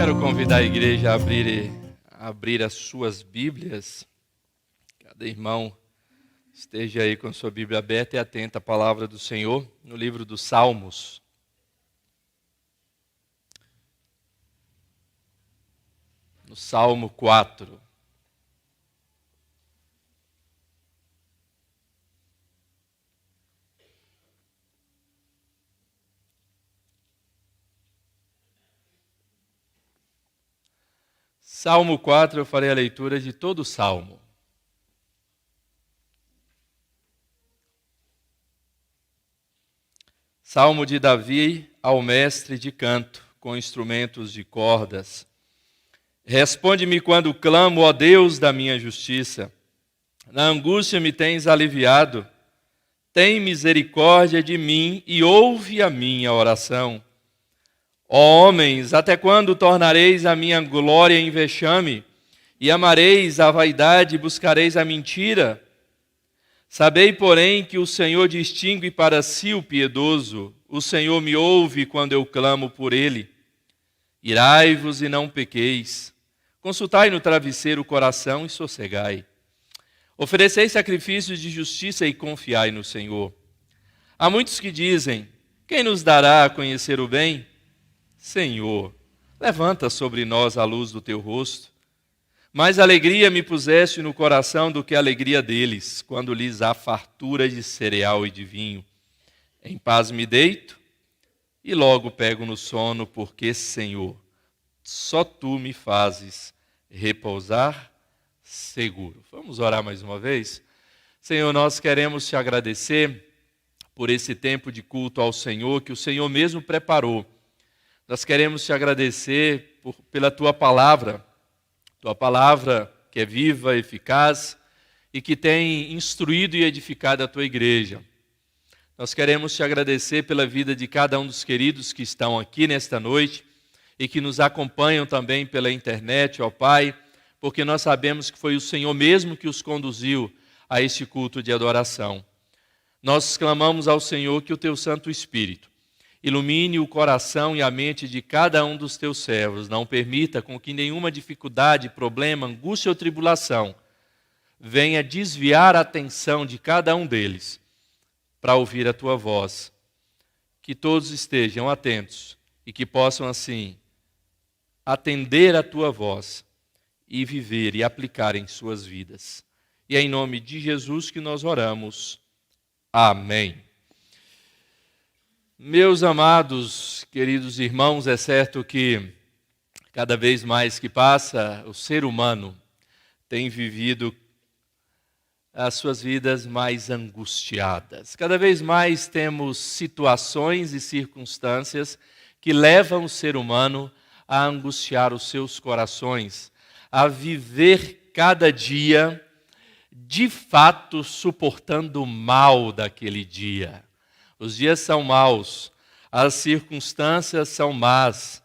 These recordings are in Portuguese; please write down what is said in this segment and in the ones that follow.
Quero convidar a igreja a abrir as suas Bíblias. Cada irmão esteja aí com a sua Bíblia aberta e atenta à palavra do Senhor no livro dos Salmos. No Salmo 4. Salmo 4, eu farei a leitura de todo o Salmo. Salmo de Davi ao mestre de canto, com instrumentos de cordas. Responde-me quando clamo, ó Deus da minha justiça. Na angústia me tens aliviado. Tem misericórdia de mim e ouve a minha oração. Ó homens, até quando tornareis a minha glória em vexame, e amareis a vaidade e buscareis a mentira? Sabei, porém, que o Senhor distingue para si o piedoso, o Senhor me ouve quando eu clamo por ele. Irai-vos e não pequeis, consultai no travesseiro o coração e sossegai. Oferecei sacrifícios de justiça e confiai no Senhor. Há muitos que dizem, quem nos dará a conhecer o bem? Senhor, levanta sobre nós a luz do teu rosto. Mais alegria me puseste no coração do que a alegria deles, quando lhes há fartura de cereal e de vinho. Em paz me deito e logo pego no sono, porque, Senhor, só tu me fazes repousar seguro. Vamos orar mais uma vez? Senhor, nós queremos te agradecer por esse tempo de culto ao Senhor, que o Senhor mesmo preparou. Nós queremos te agradecer pela tua palavra que é viva, eficaz e que tem instruído e edificado a tua igreja. Nós queremos te agradecer pela vida de cada um dos queridos que estão aqui nesta noite e que nos acompanham também pela internet, ó Pai, porque nós sabemos que foi o Senhor mesmo que os conduziu a este culto de adoração. Nós clamamos ao Senhor que o teu Santo Espírito ilumine o coração e a mente de cada um dos teus servos. Não permita com que nenhuma dificuldade, problema, angústia ou tribulação venha desviar a atenção de cada um deles para ouvir a tua voz. Que todos estejam atentos e que possam assim atender a tua voz e viver e aplicar em suas vidas. E é em nome de Jesus que nós oramos. Amém. Meus amados, queridos irmãos, é certo que cada vez mais que passa, o ser humano tem vivido as suas vidas mais angustiadas. Cada vez mais temos situações e circunstâncias que levam o ser humano a angustiar os seus corações, a viver cada dia, de fato, suportando o mal daquele dia. Os dias são maus, as circunstâncias são más,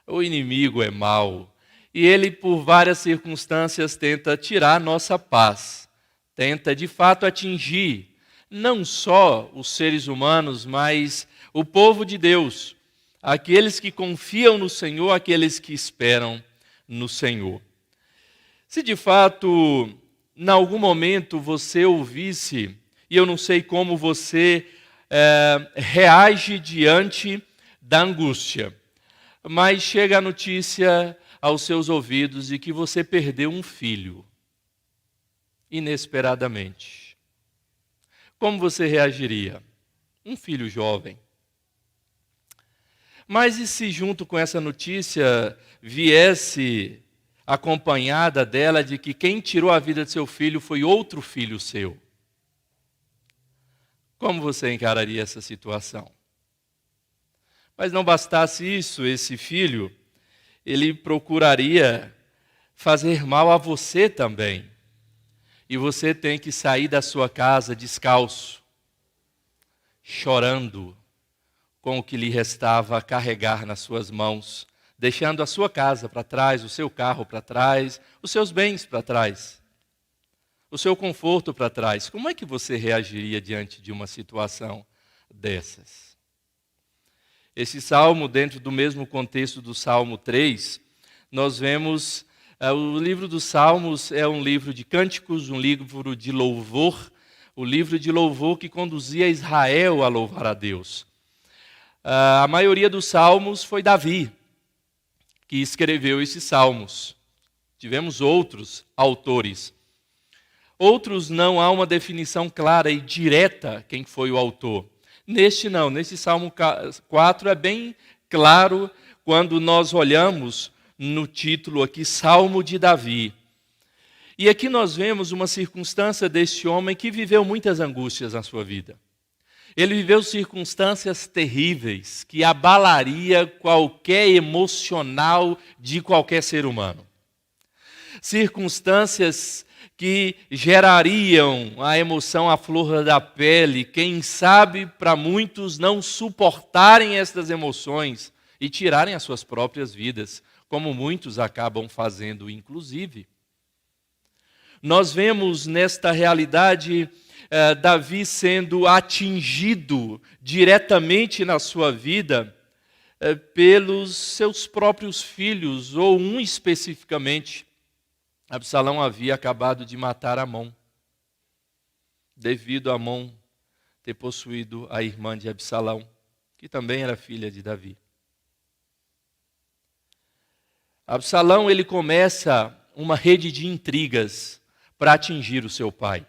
o inimigo é mau. E ele, por várias circunstâncias, tenta tirar nossa paz. Tenta, de fato, atingir não só os seres humanos, mas o povo de Deus. Aqueles que confiam no Senhor, aqueles que esperam no Senhor. Se, de fato, em algum momento você ouvisse, e eu não sei como você reage diante da angústia, mas chega a notícia aos seus ouvidos de que você perdeu um filho, inesperadamente. Como você reagiria? Um filho jovem. Mas e se junto com essa notícia viesse acompanhada dela de que quem tirou a vida de seu filho foi outro filho seu? Como você encararia essa situação? Mas não bastasse isso, esse filho, ele procuraria fazer mal a você também. E você tem que sair da sua casa descalço, chorando, com o que lhe restava a carregar nas suas mãos, deixando a sua casa para trás, o seu carro para trás, os seus bens para trás, o seu conforto para trás. Como é que você reagiria diante de uma situação dessas? Esse salmo, dentro do mesmo contexto do Salmo 3, nós vemos o livro dos Salmos é um livro de cânticos, um livro de louvor, o livro de louvor que conduzia Israel a louvar a Deus. A maioria dos salmos foi Davi que escreveu esses salmos. Tivemos outros autores. Outros não há uma definição clara e direta quem foi o autor. Neste não, nesse Salmo 4 é bem claro quando nós olhamos no título aqui, Salmo de Davi. E aqui nós vemos uma circunstância deste homem que viveu muitas angústias na sua vida. Ele viveu circunstâncias terríveis que abalaria qualquer emocional de qualquer ser humano. Circunstâncias que gerariam a emoção à flor da pele, quem sabe para muitos não suportarem estas emoções e tirarem as suas próprias vidas, como muitos acabam fazendo, inclusive. Nós vemos nesta realidade Davi sendo atingido diretamente na sua vida pelos seus próprios filhos, ou um especificamente. Absalão havia acabado de matar Amon, devido a Amon ter possuído a irmã de Absalão, que também era filha de Davi. Absalão, ele começa uma rede de intrigas para atingir o seu pai.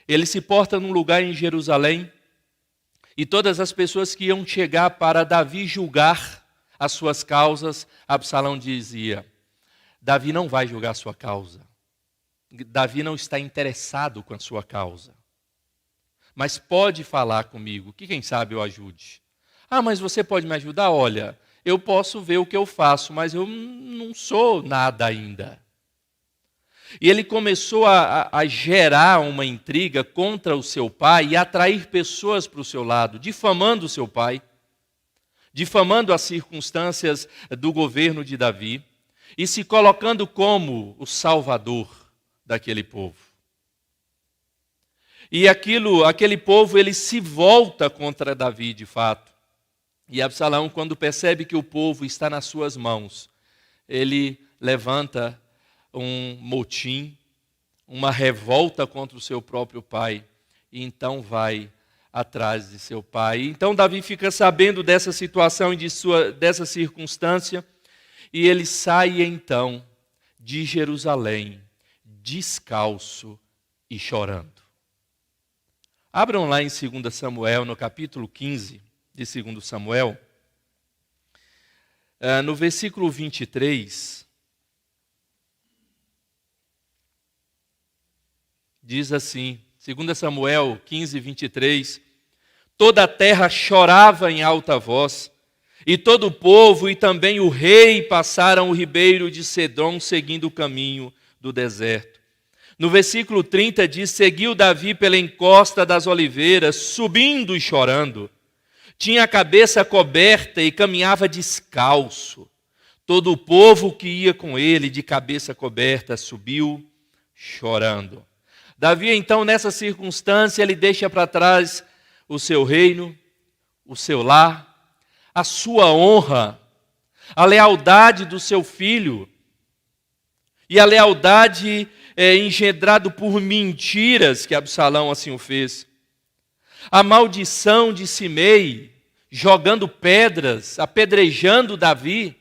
Ele se porta num lugar em Jerusalém e todas as pessoas que iam chegar para Davi julgar as suas causas, Absalão dizia: Davi não vai julgar a sua causa. Davi não está interessado com a sua causa. Mas pode falar comigo, que quem sabe eu ajude. Ah, mas você pode me ajudar? Olha, eu posso ver o que eu faço, mas eu não sou nada ainda. E ele começou a gerar uma intriga contra o seu pai e atrair pessoas para o seu lado, difamando o seu pai, difamando as circunstâncias do governo de Davi e se colocando como o salvador daquele povo. E aquele povo, ele se volta contra Davi de fato. E Absalão, quando percebe que o povo está nas suas mãos, ele levanta um motim, uma revolta contra o seu próprio pai, e então vai atrás de seu pai. Então Davi fica sabendo dessa situação e dessa circunstância, e ele sai então de Jerusalém, descalço e chorando. Abram lá em 2 Samuel, no capítulo 15 de 2 Samuel, no versículo 23, diz assim, 2 Samuel 15, 23, toda a terra chorava em alta voz, e todo o povo e também o rei passaram o ribeiro de Cedron, seguindo o caminho do deserto. No versículo 30 diz, seguiu Davi pela encosta das oliveiras, subindo e chorando. Tinha a cabeça coberta e caminhava descalço. Todo o povo que ia com ele, de cabeça coberta, subiu chorando. Davi, então, nessa circunstância, ele deixa para trás o seu reino, o seu lar, a sua honra, a lealdade do seu filho, e a lealdade engendrado por mentiras, que Absalão assim o fez. A maldição de Simei, jogando pedras, apedrejando Davi,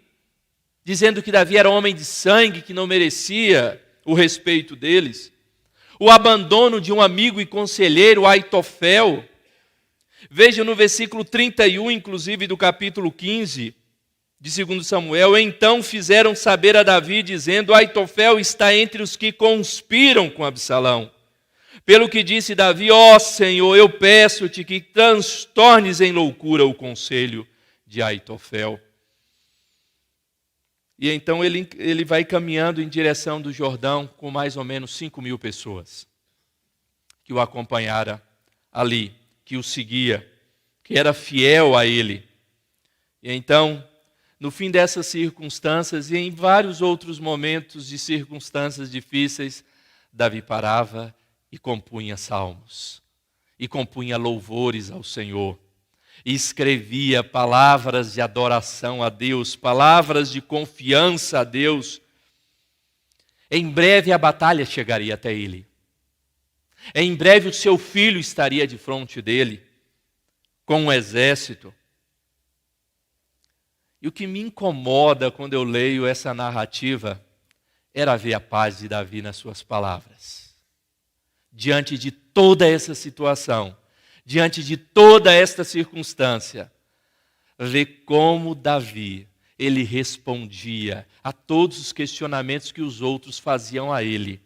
dizendo que Davi era homem de sangue, que não merecia o respeito deles. O abandono de um amigo e conselheiro, Aitofel. Veja no versículo 31, inclusive, do capítulo 15 de 2 Samuel, então fizeram saber a Davi, dizendo, Aitofel está entre os que conspiram com Absalão. Pelo que disse Davi, ó Senhor, eu peço-te que transtornes em loucura o conselho de Aitofel. E então ele vai caminhando em direção do Jordão com mais ou menos 5.000 pessoas que o acompanharam ali, que o seguia, que era fiel a ele. E então, no fim dessas circunstâncias e em vários outros momentos de circunstâncias difíceis, Davi parava e compunha salmos, e compunha louvores ao Senhor. e escrevia palavras de adoração a Deus, palavras de confiança a Deus. Em breve a batalha chegaria até ele. Em breve o seu filho estaria de frente dele, com um exército. E o que me incomoda quando eu leio essa narrativa era ver a paz de Davi nas suas palavras. Diante de toda essa situação, diante de toda esta circunstância, ver como Davi, ele respondia a todos os questionamentos que os outros faziam a ele,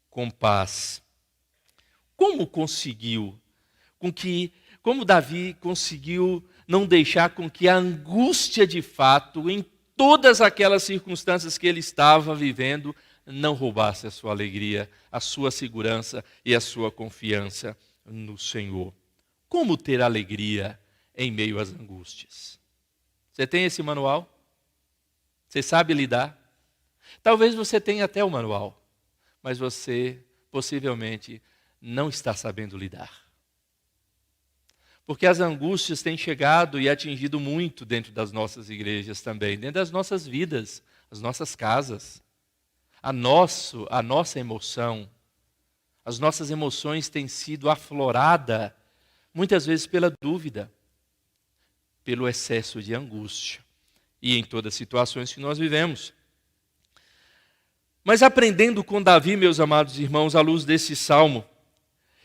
com paz. Como Davi conseguiu não deixar com que a angústia de fato, em todas aquelas circunstâncias que ele estava vivendo, não roubasse a sua alegria, a sua segurança e a sua confiança no Senhor. Como ter alegria em meio às angústias? Você tem esse manual? Você sabe lidar? Talvez você tenha até o manual, mas você possivelmente não está sabendo lidar. Porque as angústias têm chegado e atingido muito dentro das nossas igrejas também, dentro das nossas vidas, as nossas casas. A nossa emoção, as nossas emoções têm sido afloradas muitas vezes pela dúvida, pelo excesso de angústia e em todas as situações que nós vivemos. Mas aprendendo com Davi, meus amados irmãos, à luz desse salmo,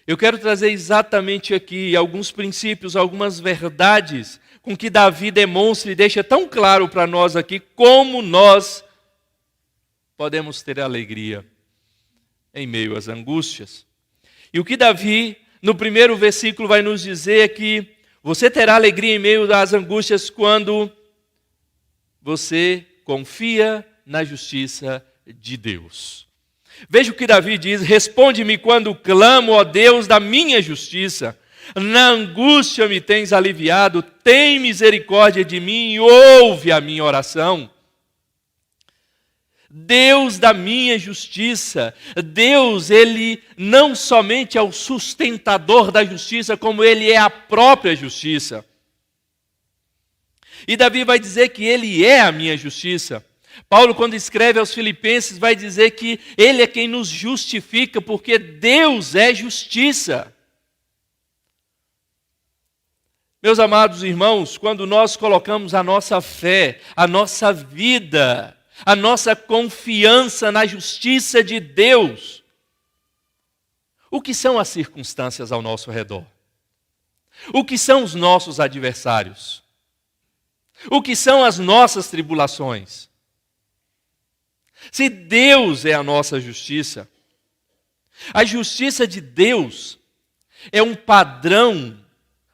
eu quero trazer exatamente aqui alguns princípios, algumas verdades com que Davi demonstra e deixa tão claro para nós aqui como nós podemos ter alegria em meio às angústias. E o que Davi, no primeiro versículo, vai nos dizer é que você terá alegria em meio às angústias quando você confia na justiça de Deus. Veja o que Davi diz: responde-me quando clamo, ó Deus da minha justiça. Na angústia me tens aliviado, tem misericórdia de mim e ouve a minha oração. Deus da minha justiça. Deus, Ele não somente é o sustentador da justiça, como Ele é a própria justiça. E Davi vai dizer que Ele é a minha justiça. Paulo, quando escreve aos Filipenses, vai dizer que Ele é quem nos justifica, porque Deus é justiça. Meus amados irmãos, quando nós colocamos a nossa fé, a nossa vida, a nossa confiança na justiça de Deus, o que são as circunstâncias ao nosso redor? O que são os nossos adversários? O que são as nossas tribulações? Se Deus é a nossa justiça, a justiça de Deus é um padrão,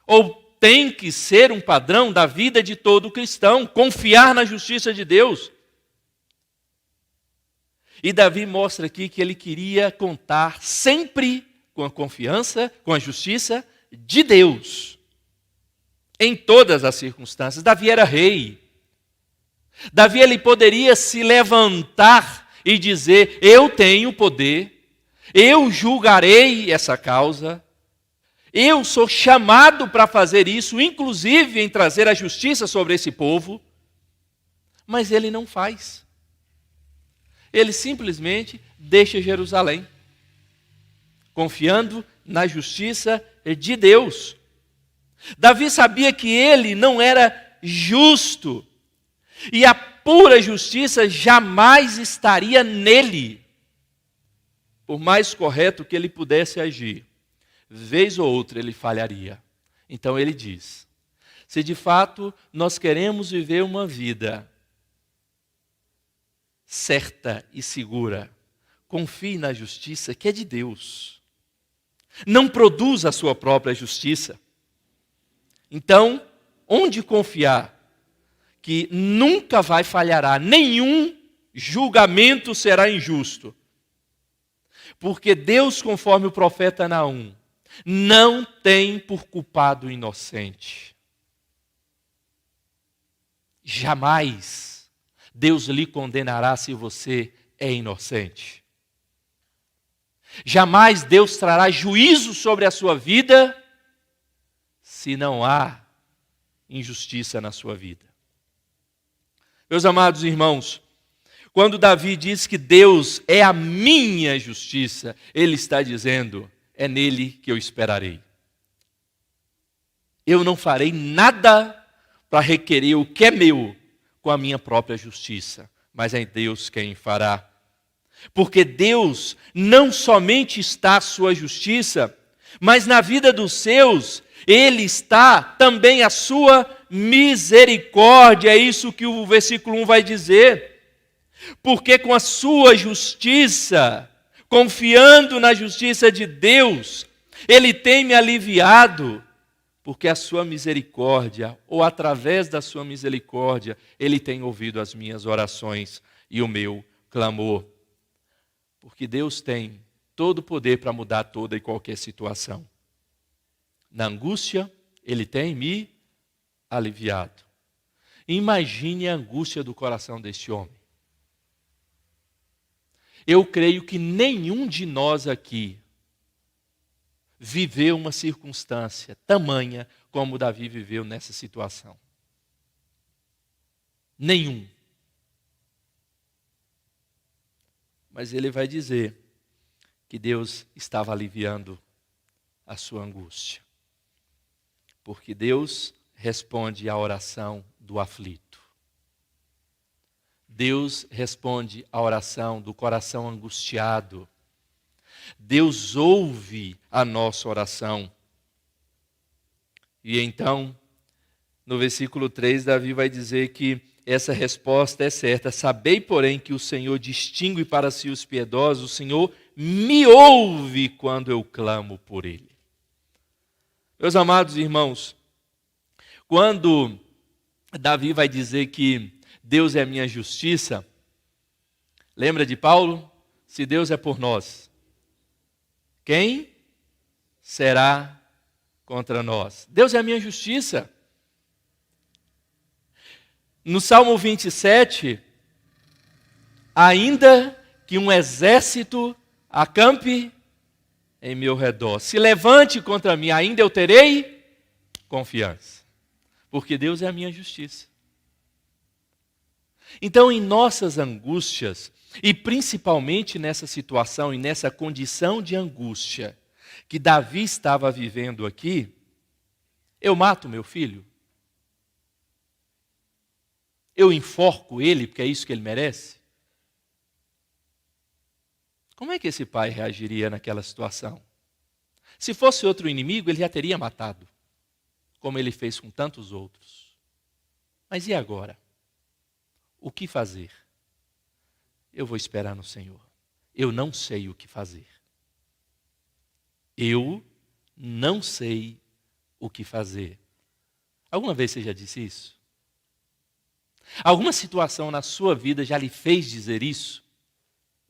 ou tem que ser um padrão da vida de todo cristão, confiar na justiça de Deus. E Davi mostra aqui que ele queria contar sempre com a confiança, com a justiça de Deus, em todas as circunstâncias. Davi era rei. Davi, ele poderia se levantar e dizer: eu tenho poder, eu julgarei essa causa, eu sou chamado para fazer isso, inclusive em trazer a justiça sobre esse povo. Mas ele não faz. Ele simplesmente deixa Jerusalém, confiando na justiça de Deus. Davi sabia que ele não era justo, e a pura justiça jamais estaria nele. Por mais correto que ele pudesse agir, vez ou outra ele falharia. Então ele diz: se de fato nós queremos viver uma vida certa e segura, confie na justiça que é de Deus. Não produza a sua própria justiça. Então, onde confiar? Que nunca vai falhará, nenhum julgamento será injusto. Porque Deus, conforme o profeta Naum, não tem por culpado o inocente. Jamais Deus lhe condenará se você é inocente. Jamais Deus trará juízo sobre a sua vida se não há injustiça na sua vida. Meus amados irmãos, quando Davi diz que Deus é a minha justiça, ele está dizendo, é nele que eu esperarei. Eu não farei nada para requerer o que é meu com a minha própria justiça, mas é Deus quem fará. Porque Deus não somente está a sua justiça, mas na vida dos seus, Ele está também a sua misericórdia. É isso que o versículo 1 vai dizer. Porque com a sua justiça, confiando na justiça de Deus, Ele tem me aliviado. Porque a sua misericórdia, ou através da sua misericórdia, Ele tem ouvido as minhas orações e o meu clamor. Porque Deus tem todo o poder para mudar toda e qualquer situação. Na angústia, Ele tem me aliviado. Imagine a angústia do coração deste homem. Eu creio que nenhum de nós aqui viveu uma circunstância tamanha como Davi viveu nessa situação. Nenhum. Mas ele vai dizer que Deus estava aliviando a sua angústia. Porque Deus responde à oração do aflito. Deus responde à oração do coração angustiado. Deus ouve a nossa oração. E então, no versículo 3, Davi vai dizer que essa resposta é certa. Sabei, porém, que o Senhor distingue para si os piedosos, o Senhor me ouve quando eu clamo por Ele. Meus amados irmãos, quando Davi vai dizer que Deus é a minha justiça, lembra de Paulo? Se Deus é por nós, quem será contra nós? Deus é a minha justiça. No Salmo 27, ainda que um exército acampe em meu redor, se levante contra mim, ainda eu terei confiança, porque Deus é a minha justiça. Então, em nossas angústias, e principalmente nessa situação e nessa condição de angústia que Davi estava vivendo aqui, eu mato meu filho? Eu enforco ele porque é isso que ele merece? Como é que esse pai reagiria naquela situação? Se fosse outro inimigo, ele já teria matado, como ele fez com tantos outros. Mas e agora? O que fazer? Eu vou esperar no Senhor. Eu não sei o que fazer. Eu não sei o que fazer. Alguma vez você já disse isso? Alguma situação na sua vida já lhe fez dizer isso?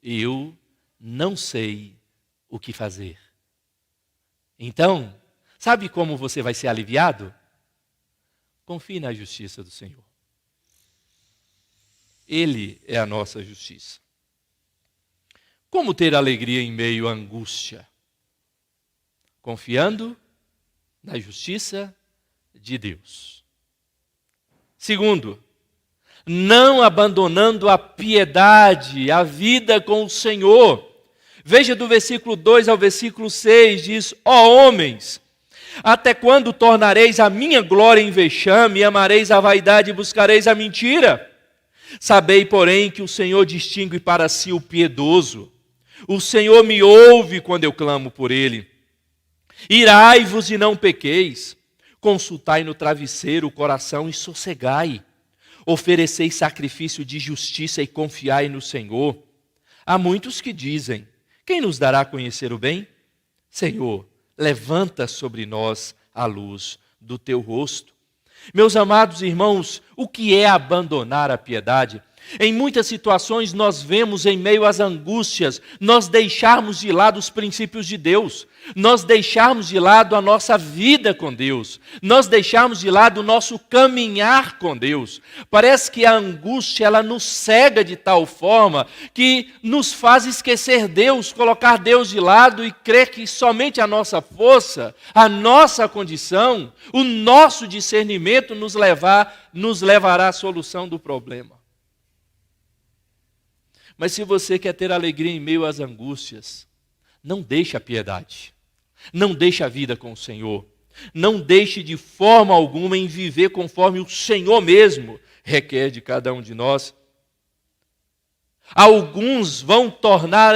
Eu não sei o que fazer. Então, sabe como você vai ser aliviado? Confie na justiça do Senhor. Ele é a nossa justiça. Como ter alegria em meio à angústia? Confiando na justiça de Deus. Segundo, não abandonando a piedade, a vida com o Senhor. Veja do versículo 2 ao versículo 6, diz: ó homens, até quando tornareis a minha glória em vexame, e amareis a vaidade e buscareis a mentira? Sabei, porém, que o Senhor distingue para si o piedoso. O Senhor me ouve quando eu clamo por Ele. Irai-vos e não pequeis. Consultai no travesseiro o coração e sossegai. Ofereceis sacrifício de justiça e confiai no Senhor. Há muitos que dizem: quem nos dará a conhecer o bem? Senhor, levanta sobre nós a luz do teu rosto. Meus amados irmãos, o que é abandonar a piedade? Em muitas situações nós vemos em meio às angústias, nós deixarmos de lado os princípios de Deus, nós deixarmos de lado a nossa vida com Deus, nós deixarmos de lado o nosso caminhar com Deus. Parece que a angústia ela nos cega de tal forma que nos faz esquecer Deus, colocar Deus de lado e crer que somente a nossa força, a nossa condição, o nosso discernimento nos levará à solução do problema. Mas se você quer ter alegria em meio às angústias, não deixe a piedade, não deixe a vida com o Senhor, não deixe de forma alguma em viver conforme o Senhor mesmo requer de cada um de nós. Alguns vão tornar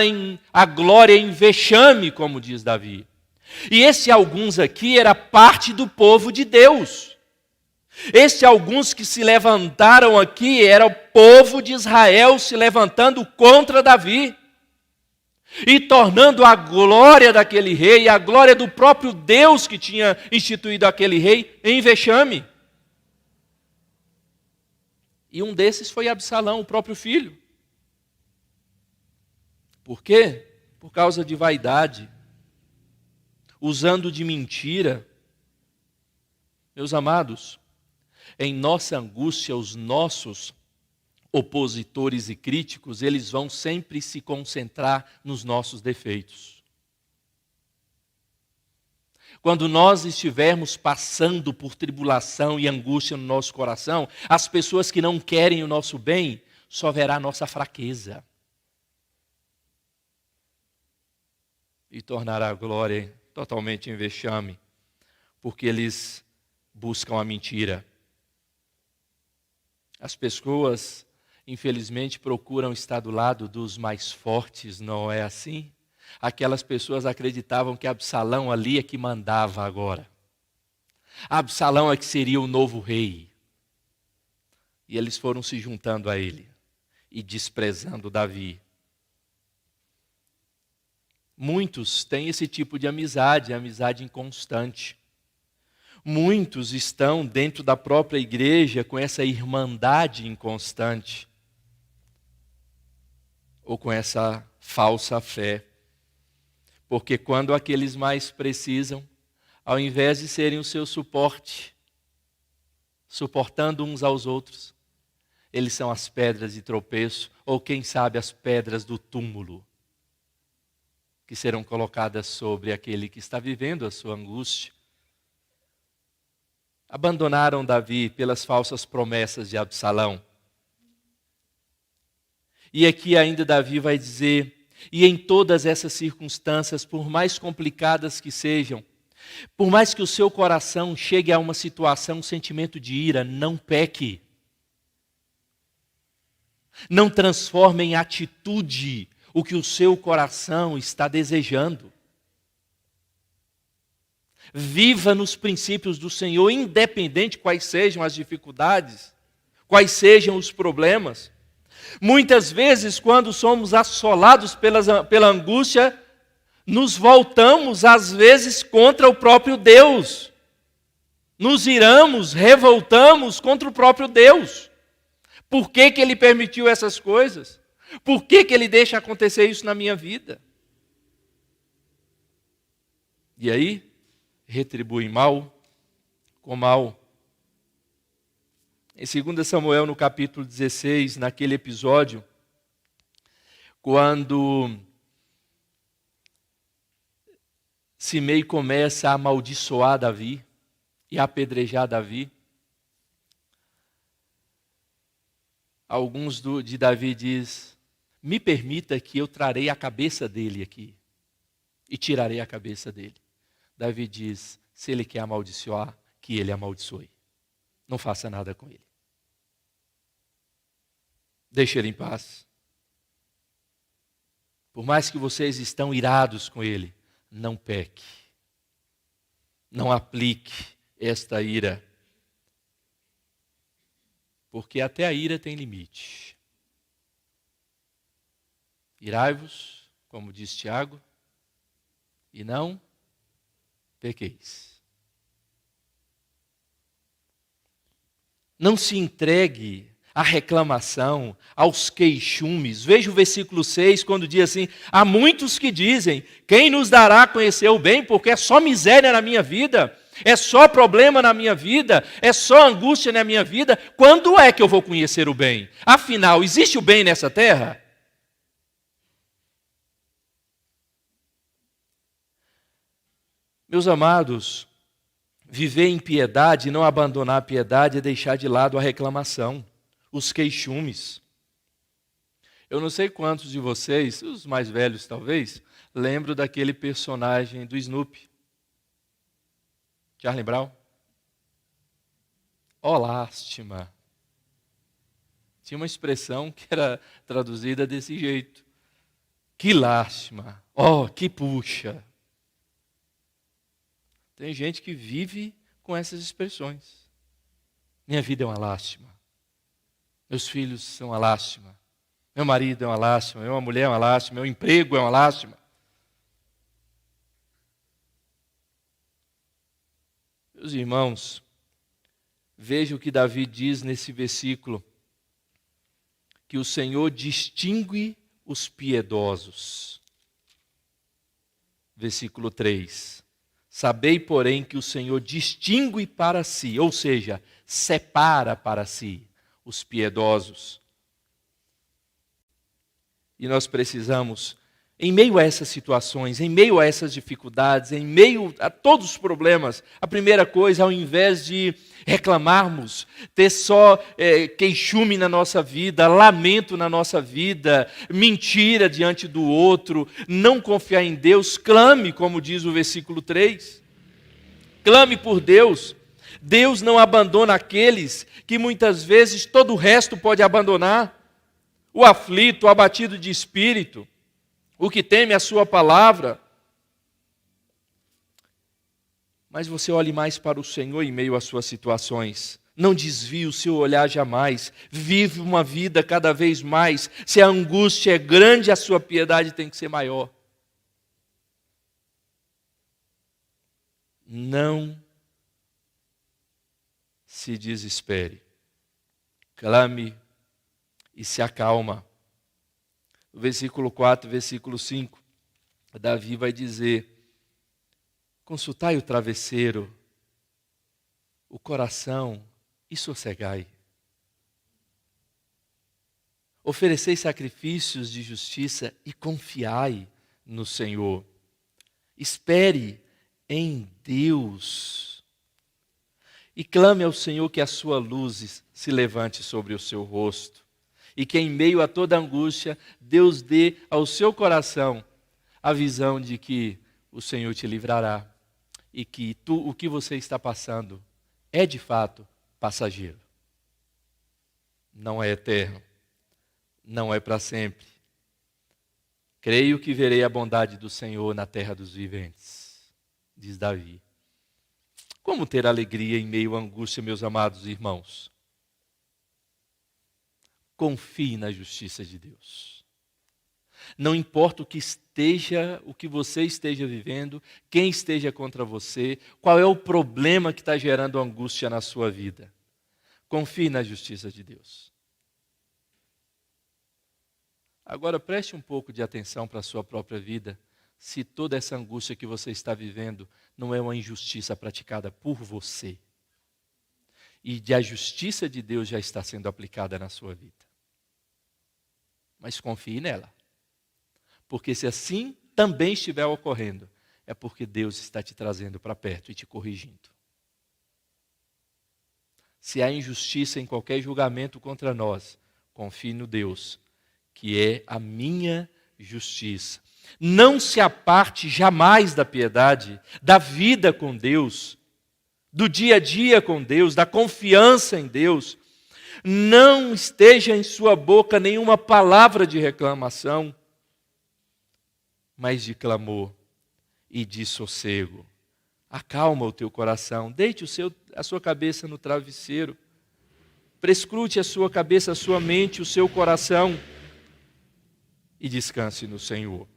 a glória em vexame, como diz Davi. E esse alguns aqui era parte do povo de Deus. Estes alguns que se levantaram aqui era o povo de Israel se levantando contra Davi e tornando a glória daquele rei, a glória do próprio Deus que tinha instituído aquele rei, em vexame. E um desses foi Absalão, o próprio filho. Por quê? Por causa de vaidade, usando de mentira. Meus amados, em nossa angústia, os nossos opositores e críticos, eles vão sempre se concentrar nos nossos defeitos. Quando nós estivermos passando por tribulação e angústia no nosso coração, as pessoas que não querem o nosso bem, só verá a nossa fraqueza. E tornará a glória totalmente em vexame, porque eles buscam a mentira. As pessoas, infelizmente, procuram estar do lado dos mais fortes, não é assim? Aquelas pessoas acreditavam que Absalão ali é que mandava agora. Absalão é que seria o novo rei. E eles foram se juntando a ele e desprezando Davi. Muitos têm esse tipo de amizade, amizade inconstante. Muitos estão dentro da própria igreja com essa irmandade inconstante, ou com essa falsa fé. Porque quando aqueles mais precisam, ao invés de serem o seu suporte, suportando uns aos outros, eles são as pedras de tropeço, ou quem sabe as pedras do túmulo, que serão colocadas sobre aquele que está vivendo a sua angústia. Abandonaram Davi pelas falsas promessas de Absalão. E aqui ainda Davi vai dizer, e em todas essas circunstâncias, por mais complicadas que sejam, por mais que o seu coração chegue a uma situação, um sentimento de ira, não peque. Não transforme em atitude o que o seu coração está desejando. Viva nos princípios do Senhor, independente quais sejam as dificuldades, quais sejam os problemas. Muitas vezes, quando somos assolados pela angústia, nos voltamos, às vezes, contra o próprio Deus. Nos iramos, revoltamos contra o próprio Deus. Por que que Ele permitiu essas coisas? Por que que Ele deixa acontecer isso na minha vida? E aí, retribui mal com mal. Em 2 Samuel, no capítulo 16, naquele episódio, quando Simei começa a amaldiçoar Davi e a apedrejar Davi, alguns de Davi diz, me permita que eu trarei a cabeça dele aqui e tirarei a cabeça dele. Davi diz, se ele quer amaldiçoar, que ele amaldiçoe. Não faça nada com ele. Deixe ele em paz. Por mais que vocês estão irados com ele, não peque. Não aplique esta ira. Porque até a ira tem limite. Irai-vos, como diz Tiago, e não pequeis. Não se entregue à reclamação, aos queixumes. Veja o versículo 6, quando diz assim: há muitos que dizem, quem nos dará a conhecer o bem, porque é só miséria na minha vida, é só problema na minha vida, é só angústia na minha vida, quando é que eu vou conhecer o bem? Afinal, existe o bem nessa terra? Meus amados, viver em piedade, não abandonar a piedade, é deixar de lado a reclamação, os queixumes. Eu não sei quantos de vocês, os mais velhos talvez, lembram daquele personagem do Snoopy, Charlie Brown. Ó, lástima. Tinha uma expressão que era traduzida desse jeito. Que lástima. Ó, que puxa. Tem gente que vive com essas expressões. Minha vida é uma lástima. Meus filhos são uma lástima. Meu marido é uma lástima. Minha mulher é uma lástima. Meu emprego é uma lástima. Meus irmãos, veja o que Davi diz nesse versículo. Que o Senhor distingue os piedosos. Versículo 3. Sabei, porém, que o Senhor distingue para si, ou seja, separa para si os piedosos. E nós precisamos, em meio a essas situações, em meio a essas dificuldades, em meio a todos os problemas, a primeira coisa, ao invés de reclamarmos, ter só queixume na nossa vida, lamento na nossa vida, mentira diante do outro, não confiar em Deus, clame, como diz o versículo 3. Clame por Deus. Deus não abandona aqueles que muitas vezes todo o resto pode abandonar. O aflito, o abatido de espírito, o que teme a sua palavra. Mas você olhe mais para o Senhor em meio às suas situações. Não desvie o seu olhar jamais. Vive uma vida cada vez mais. Se a angústia é grande, a sua piedade tem que ser maior. Não se desespere. Clame e se acalma. No versículo 4, versículo 5, Davi vai dizer: consultai o travesseiro, o coração e sossegai. Oferecei sacrifícios de justiça e confiai no Senhor. Espere em Deus. E clame ao Senhor que a sua luz se levante sobre o seu rosto. E que em meio a toda angústia, Deus dê ao seu coração a visão de que o Senhor te livrará. E que o que você está passando é de fato passageiro. Não é eterno. Não é para sempre. Creio que verei a bondade do Senhor na terra dos viventes, diz Davi. Como ter alegria em meio à angústia, meus amados irmãos? Confie na justiça de Deus. Não importa o que você esteja vivendo, quem esteja contra você, qual é o problema que está gerando angústia na sua vida. Confie na justiça de Deus. Agora preste um pouco de atenção para a sua própria vida. Se toda essa angústia que você está vivendo não é uma injustiça praticada por você. E a justiça de Deus já está sendo aplicada na sua vida. Mas confie nela. Porque se assim também estiver ocorrendo, é porque Deus está te trazendo para perto e te corrigindo. Se há injustiça em qualquer julgamento contra nós, confie no Deus, que é a minha justiça. Não se aparte jamais da piedade, da vida com Deus, do dia a dia com Deus, da confiança em Deus. Não esteja em sua boca nenhuma palavra de reclamação, mas de clamor e de sossego. Acalma o teu coração, deite a sua cabeça no travesseiro, prescrute a sua cabeça, a sua mente, o seu coração e descanse no Senhor.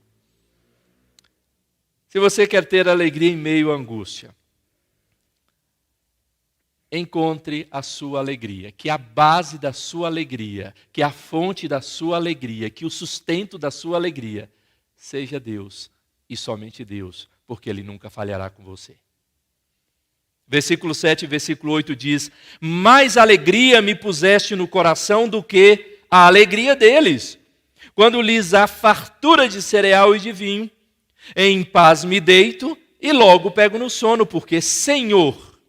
Se você quer ter alegria em meio à angústia, encontre a sua alegria, que a base da sua alegria, que a fonte da sua alegria, que o sustento da sua alegria seja Deus e somente Deus, porque Ele nunca falhará com você. Versículo 7 e versículo 8 diz: mais alegria me puseste no coração do que a alegria deles, quando lhes há fartura de cereal e de vinho. Em paz me deito e logo pego no sono, porque, Senhor,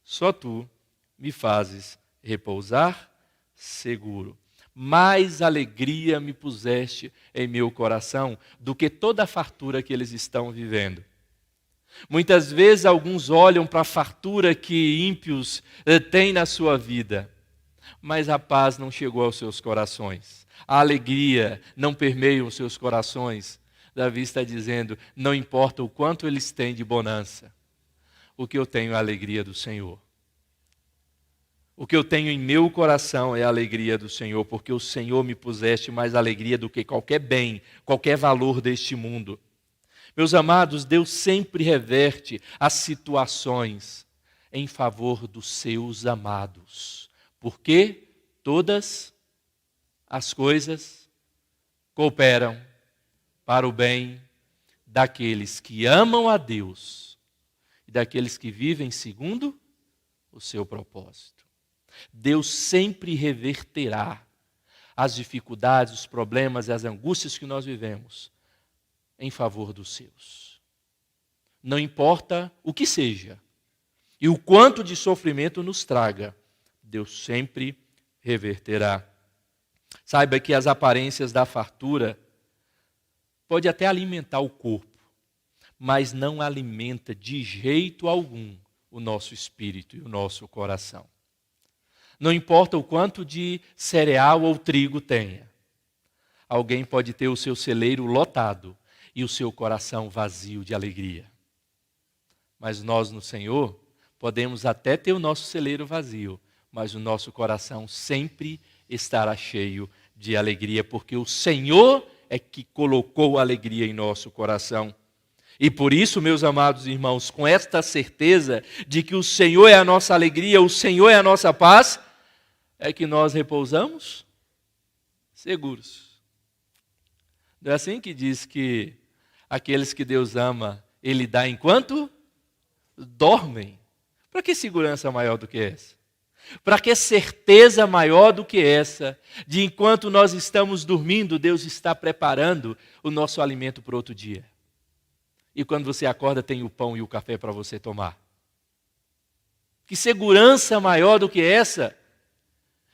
só Tu me fazes repousar seguro. Mais alegria me puseste em meu coração do que toda a fartura que eles estão vivendo. Muitas vezes alguns olham para a fartura que ímpios têm na sua vida, mas a paz não chegou aos seus corações. A alegria não permeia os seus corações. Davi está dizendo, não importa o quanto eles têm de bonança, o que eu tenho é a alegria do Senhor. O que eu tenho em meu coração é a alegria do Senhor, porque o Senhor me puseste mais alegria do que qualquer bem, qualquer valor deste mundo. Meus amados, Deus sempre reverte as situações em favor dos seus amados, porque todas as coisas cooperam para o bem daqueles que amam a Deus e daqueles que vivem segundo o seu propósito. Deus sempre reverterá as dificuldades, os problemas e as angústias que nós vivemos em favor dos seus. Não importa o que seja e o quanto de sofrimento nos traga, Deus sempre reverterá. Saiba que as aparências da fartura pode até alimentar o corpo, mas não alimenta de jeito algum o nosso espírito e o nosso coração. Não importa o quanto de cereal ou trigo tenha, alguém pode ter o seu celeiro lotado e o seu coração vazio de alegria. Mas nós no Senhor podemos até ter o nosso celeiro vazio, mas o nosso coração sempre estará cheio de alegria, porque o Senhor é que colocou alegria em nosso coração. E por isso, meus amados irmãos, com esta certeza de que o Senhor é a nossa alegria, o Senhor é a nossa paz, é que nós repousamos seguros. Não é assim que diz que aqueles que Deus ama, Ele dá enquanto dormem? Para que segurança maior do que essa? Para que certeza maior do que essa, de enquanto nós estamos dormindo, Deus está preparando o nosso alimento para outro dia. E quando você acorda, tem o pão e o café para você tomar. Que segurança maior do que essa,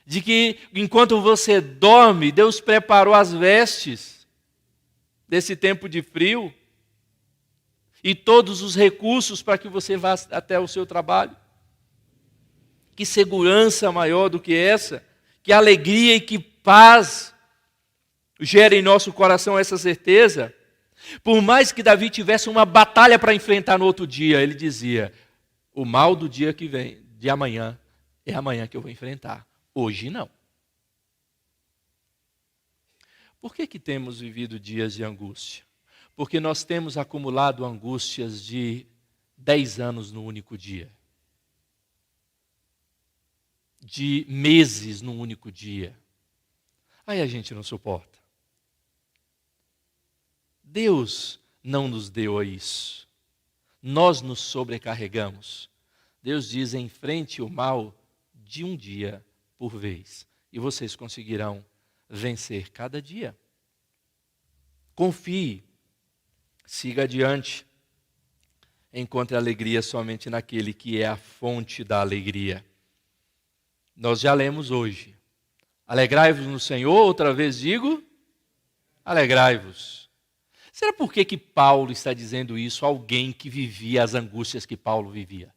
de que enquanto você dorme, Deus preparou as vestes desse tempo de frio e todos os recursos para que você vá até o seu trabalho. Que segurança maior do que essa, que alegria e que paz gera em nosso coração essa certeza. Por mais que Davi tivesse uma batalha para enfrentar no outro dia, ele dizia, o mal do dia que vem, de amanhã, é amanhã que eu vou enfrentar, hoje não. Por que temos vivido dias de angústia? Porque nós temos acumulado angústias de 10 anos no único dia. De meses num único dia. Aí a gente não suporta. Deus não nos deu a isso. Nós nos sobrecarregamos. Deus diz, enfrente o mal de um dia por vez. E vocês conseguirão vencer cada dia. Confie. Siga adiante. Encontre alegria somente naquele que é a fonte da alegria. Nós já lemos hoje. Alegrai-vos no Senhor, outra vez digo, alegrai-vos. Será por que Paulo está dizendo isso a alguém que vivia as angústias que Paulo vivia?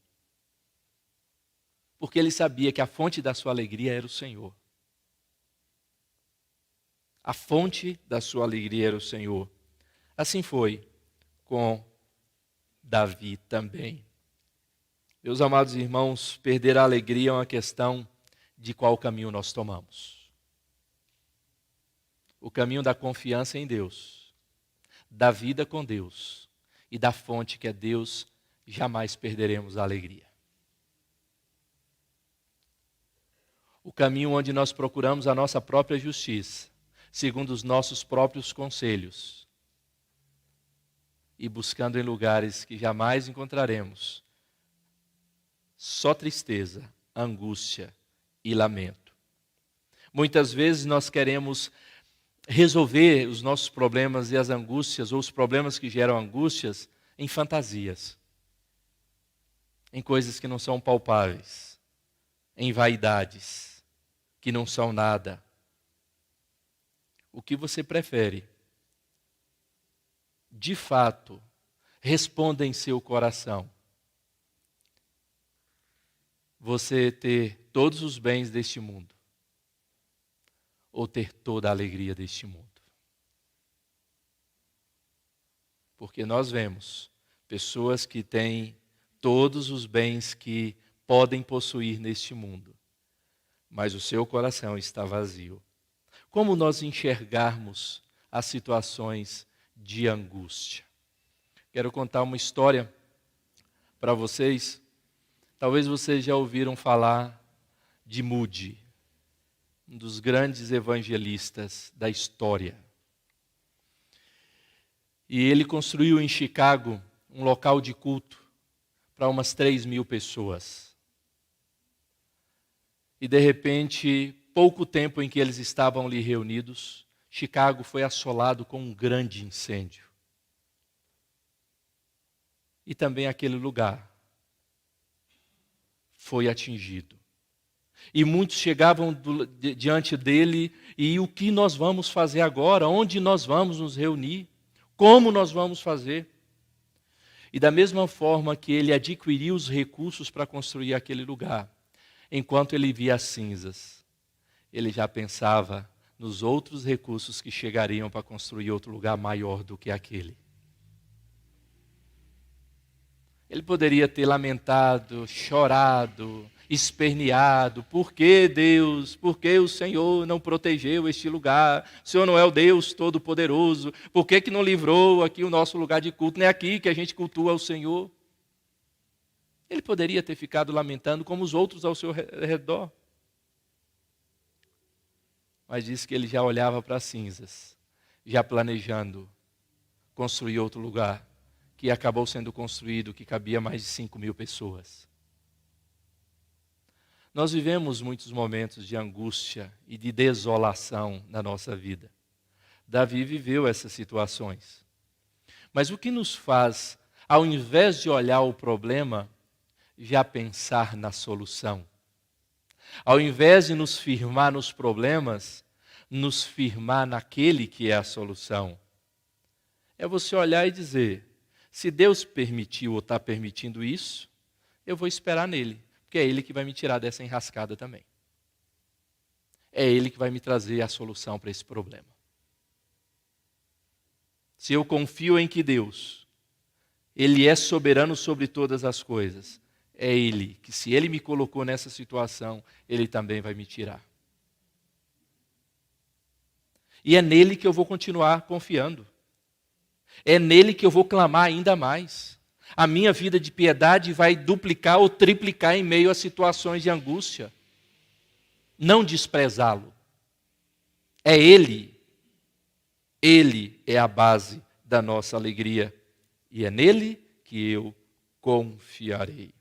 Porque ele sabia que a fonte da sua alegria era o Senhor. A fonte da sua alegria era o Senhor. Assim foi com Davi também. Meus amados irmãos, perder a alegria é uma questão de qual caminho nós tomamos. O caminho da confiança em Deus, da vida com Deus e da fonte que é Deus, jamais perderemos a alegria. O caminho onde nós procuramos a nossa própria justiça, segundo os nossos próprios conselhos, e buscando em lugares que jamais encontraremos só tristeza, angústia e lamento. Muitas vezes nós queremos resolver os nossos problemas e as angústias, ou os problemas que geram angústias, em fantasias, em coisas que não são palpáveis, em vaidades que não são nada. O que você prefere? De fato, responda em seu coração. Você ter todos os bens deste mundo, ou ter toda a alegria deste mundo? Porque nós vemos pessoas que têm todos os bens que podem possuir neste mundo, mas o seu coração está vazio. Como nós enxergarmos as situações de angústia? Quero contar uma história para vocês. Talvez vocês já ouviram falar de Moody, um dos grandes evangelistas da história. E ele construiu em Chicago um local de culto para umas 3.000 pessoas. E de repente, pouco tempo em que eles estavam ali reunidos, Chicago foi assolado com um grande incêndio. E também aquele lugar foi atingido. E muitos chegavam diante dele, e o que nós vamos fazer agora? Onde nós vamos nos reunir? Como nós vamos fazer? E da mesma forma que ele adquiriu os recursos para construir aquele lugar, enquanto ele via as cinzas, ele já pensava nos outros recursos que chegariam para construir outro lugar maior do que aquele. Ele poderia ter lamentado, chorado, esperneado: por que Deus, por que o Senhor não protegeu este lugar? O Senhor não é o Deus Todo-Poderoso? Por que não livrou aqui o nosso lugar de culto? Não é aqui que a gente cultua o Senhor? Ele poderia ter ficado lamentando como os outros ao seu redor. Mas disse que ele já olhava para as cinzas, já planejando construir outro lugar, que acabou sendo construído, que cabia mais de 5.000 pessoas. Nós vivemos muitos momentos de angústia e de desolação na nossa vida. Davi viveu essas situações. Mas o que nos faz, ao invés de olhar o problema, já pensar na solução? Ao invés de nos firmar nos problemas, nos firmar naquele que é a solução. É você olhar e dizer: se Deus permitiu ou está permitindo isso, eu vou esperar nele, porque é Ele que vai me tirar dessa enrascada também. É Ele que vai me trazer a solução para esse problema. Se eu confio em que Deus, Ele é soberano sobre todas as coisas, é Ele que, se Ele me colocou nessa situação, Ele também vai me tirar. E é nele que eu vou continuar confiando. É nele que eu vou clamar ainda mais. A minha vida de piedade vai duplicar ou triplicar em meio a situações de angústia. Não desprezá-lo. É Ele. Ele é a base da nossa alegria. E é nele que eu confiarei.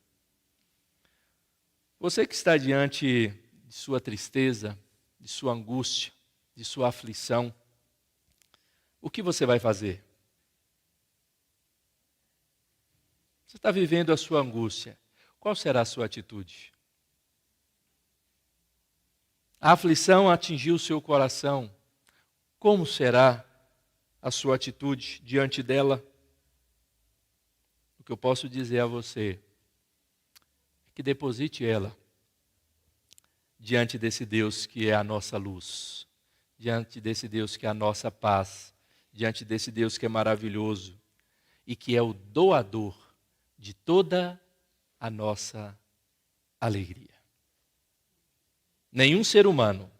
Você que está diante de sua tristeza, de sua angústia, de sua aflição, o que você vai fazer? Você está vivendo a sua angústia. Qual será a sua atitude? A aflição atingiu o seu coração. Como será a sua atitude diante dela? O que eu posso dizer a você é que deposite ela diante desse Deus que é a nossa luz, diante desse Deus que é a nossa paz, diante desse Deus que é maravilhoso e que é o doador de toda a nossa alegria. Nenhum ser humano,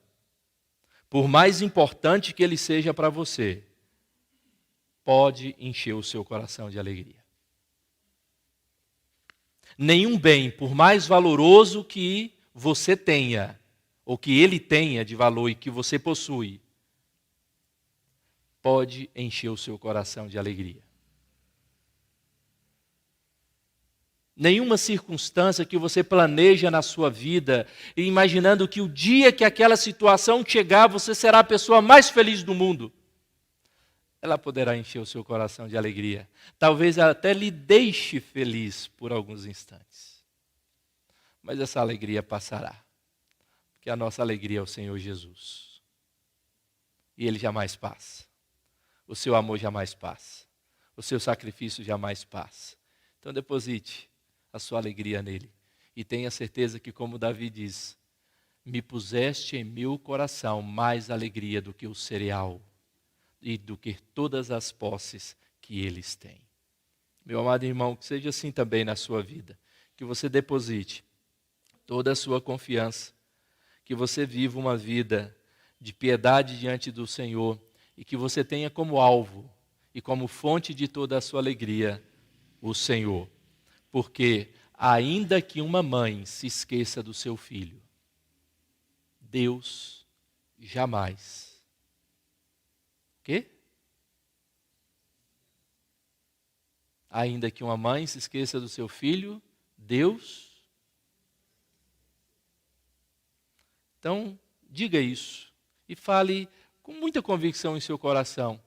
por mais importante que ele seja para você, pode encher o seu coração de alegria. Nenhum bem, por mais valoroso que você tenha, ou que ele tenha de valor e que você possui, pode encher o seu coração de alegria. Nenhuma circunstância que você planeja na sua vida, e imaginando que o dia que aquela situação chegar, você será a pessoa mais feliz do mundo, ela poderá encher o seu coração de alegria. Talvez ela até lhe deixe feliz por alguns instantes. Mas essa alegria passará, porque a nossa alegria é o Senhor Jesus. E Ele jamais passa. O seu amor jamais passa. O seu sacrifício jamais passa. Então deposite a sua alegria nele. E tenha certeza que, como Davi diz, me puseste em meu coração mais alegria do que o cereal e do que todas as posses que eles têm. Meu amado irmão, que seja assim também na sua vida. Que você deposite toda a sua confiança. Que você viva uma vida de piedade diante do Senhor. E que você tenha como alvo e como fonte de toda a sua alegria o Senhor. Porque ainda que uma mãe se esqueça do seu filho, Deus jamais. Quê? Ainda que uma mãe se esqueça do seu filho, Deus. Então, diga isso e fale com muita convicção em seu coração,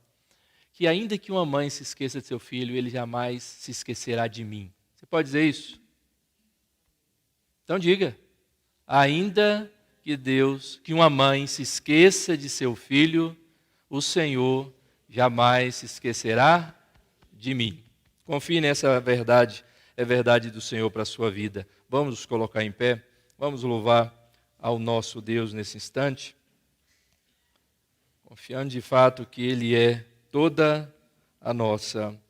que ainda que uma mãe se esqueça de seu filho, ele jamais se esquecerá de mim. Você pode dizer isso? Então diga, ainda que uma mãe se esqueça de seu filho, o Senhor jamais se esquecerá de mim. Confie nessa verdade, é verdade do Senhor para a sua vida. Vamos nos colocar em pé, vamos louvar ao nosso Deus nesse instante, confiando de fato que Ele é toda a nossa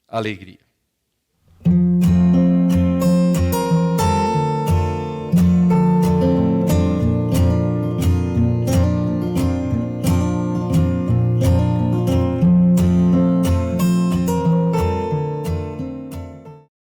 alegria.